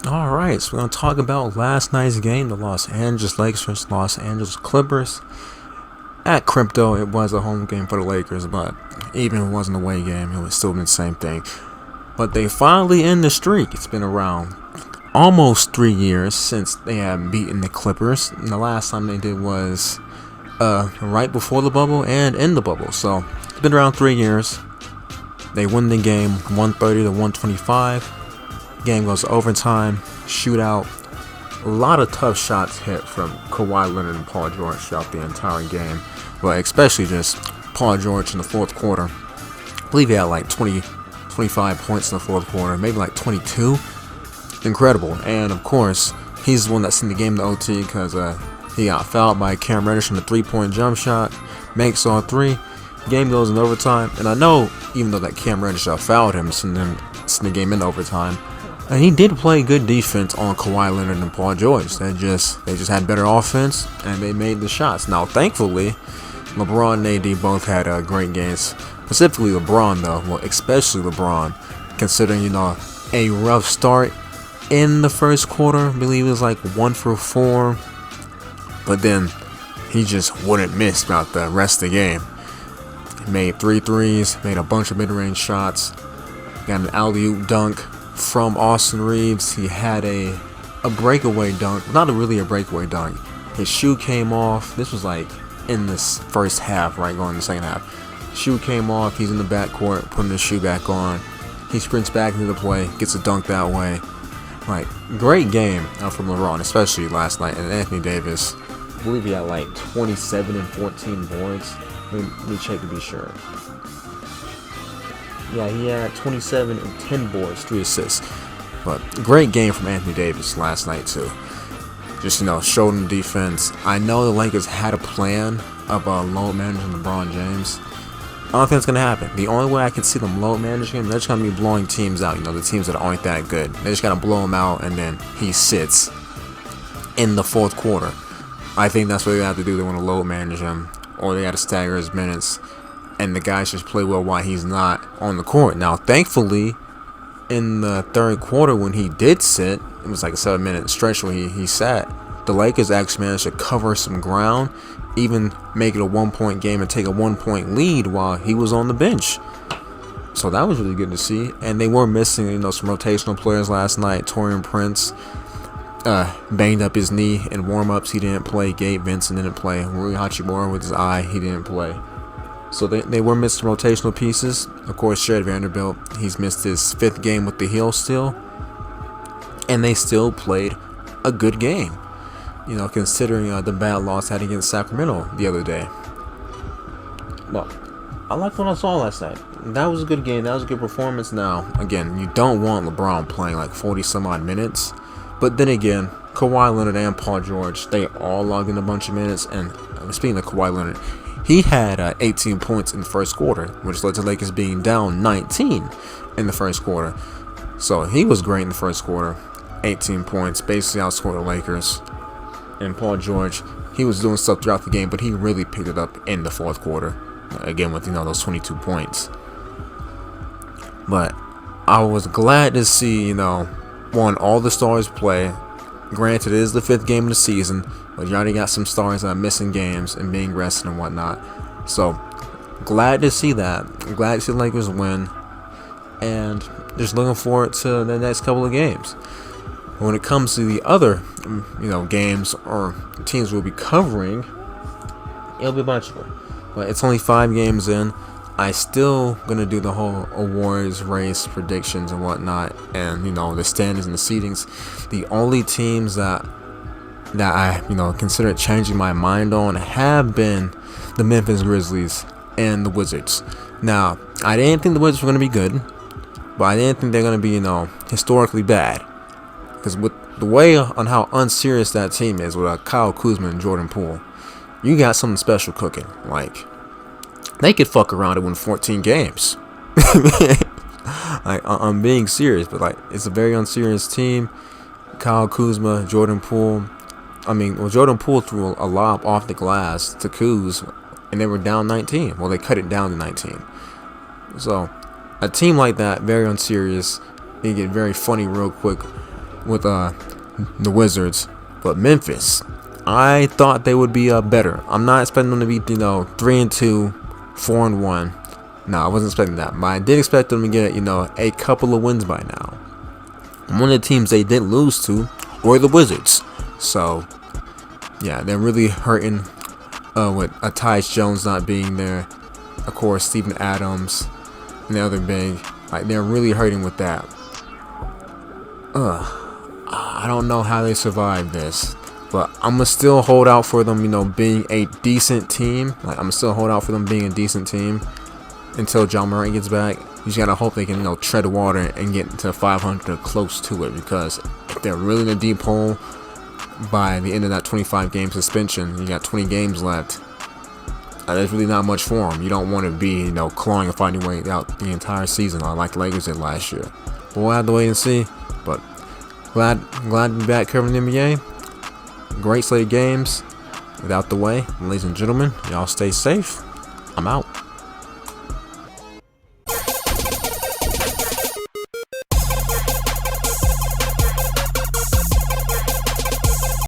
Alright, so we're going to talk about last night's game, the Los Angeles Lakers versus Los Angeles Clippers. At Crypto, it was a home game for the Lakers, but even if it wasn't a away game, it would still been the same thing. But they finally end the streak. It's been around almost 3 years since they have beaten the Clippers. And the last time they did was right before the bubble and in the bubble. So it's been around 3 years. They win the game 130 to 125. Game goes to overtime, shootout. A lot of tough shots hit from Kawhi Leonard and Paul George throughout the entire game, but especially just Paul George in the fourth quarter. I believe he had like 25 points in the fourth quarter, maybe like 22. Incredible. And of course, he's the one that sent the game to OT because he got fouled by Cam Reddish on the 3-point jump shot, makes all three. Game goes in overtime, and I know even though that Cam Reddish fouled him, sent the game in overtime. And he did play good defense on Kawhi Leonard and Paul George. They just had better offense, and they made the shots. Now, thankfully, LeBron and AD both had great games. Specifically LeBron, though. Well, especially LeBron, considering, a rough start in the first quarter. I believe it was like 1 for 4. But then he just wouldn't miss throughout the rest of the game. He made 3 threes, made a bunch of mid-range shots, got an alley-oop dunk from Austin Reeves. He had a breakaway dunk, not really a breakaway dunk. His shoe came off. This was like in this first half, right, going in the second half. Shoe came off. He's in the backcourt, putting his shoe back on. He sprints back into the play, gets a dunk that way. Like, great game from LeBron, especially last night. And Anthony Davis, I believe he had like 27 and 14 boards. Let me check to be sure. Yeah, he had 27 and 10 boards, 3 assists. But great game from Anthony Davis last night too. Just showed him defense. I know the Lakers had a plan of load managing LeBron James. I don't think it's gonna happen. The only way I can see them load managing him, they're just gonna be blowing teams out. The teams that aren't that good. They just gotta blow him out, and then he sits in the fourth quarter. I think that's what they have to do. They want to load manage him, or they got to stagger his minutes. And the guys just play well while he's not on the court. Now, thankfully, in the third quarter when he did sit, it was like a 7-minute stretch where he sat. The Lakers actually managed to cover some ground, even make it a 1-point game and take a 1-point lead while he was on the bench. So that was really good to see. And they were missing, some rotational players last night. Taurean Prince banged up his knee in warm-ups. He didn't play. Gabe Vincent didn't play. Rui Hachimura with his eye, he didn't play. So they were missing rotational pieces. Of course, Shed Vanderbilt, he's missed his 5th game with the heel still. And they still played a good game. Considering the bad loss had against Sacramento the other day. Well, I liked what I saw last night. That was a good game. That was a good performance. Now, again, you don't want LeBron playing like 40-some-odd minutes. But then again, Kawhi Leonard and Paul George, they all logged in a bunch of minutes. And speaking of Kawhi Leonard, he had 18 points in the first quarter, which led to Lakers being down 19 in the first quarter. So he was great in the first quarter. 18 points, basically outscored the Lakers. And Paul George, he was doing stuff throughout the game, but he really picked it up in the fourth quarter. Again, with those 22 points. But I was glad to see, all the stars play. Granted, it is the 5th game of the season, but you already got some stars that are missing games and being rested and whatnot. So, glad to see that. Glad to see the Lakers win. And just looking forward to the next couple of games. When it comes to the other, games or teams we'll be covering, it'll be a bunch of them. But it's only 5 games in. I still gonna do the whole awards race predictions and whatnot, and the standings and the seedings. The only teams that I considered changing my mind on have been the Memphis Grizzlies and the Wizards. Now, I didn't think the Wizards were gonna be good, but I didn't think they're gonna be historically bad, because with the way on how unserious that team is with Kyle Kuzma and Jordan Poole, you got something special cooking. Like, they could fuck around and win 14 games. I'm being serious, but it's a very unserious team. Kyle Kuzma, Jordan Poole. Jordan Poole threw a lob off the glass to Kuz, and they were down 19. Well, they cut it down to 19. So, a team like that, very unserious. They get very funny real quick. with the Wizards, but Memphis, I thought they would be better. I'm not expecting them to be 3-2, 4-1. No, I wasn't expecting that, but I did expect them to get a couple of wins by now. One of the teams they did lose to were the Wizards, so yeah, they're really hurting with Tyus Jones not being there. Of course, Steven Adams and the other big, like they're really hurting with that. I don't know how they survived this, but I'm gonna still hold out for them, being a decent team. Like I'm gonna still hold out for them being a decent team until John Morant gets back. You just gotta hope they can, tread water and get to 500 or close to it, because if they're really in a deep hole by the end of that 25-game suspension, you got 20 games left. There's really not much for them. You don't want to be, clawing and fighting your way out the entire season, like the Lakers did last year. But we'll have to wait and see. But glad to be back covering the NBA. Great slate of games. Without the way, ladies and gentlemen, y'all stay safe. I'm out.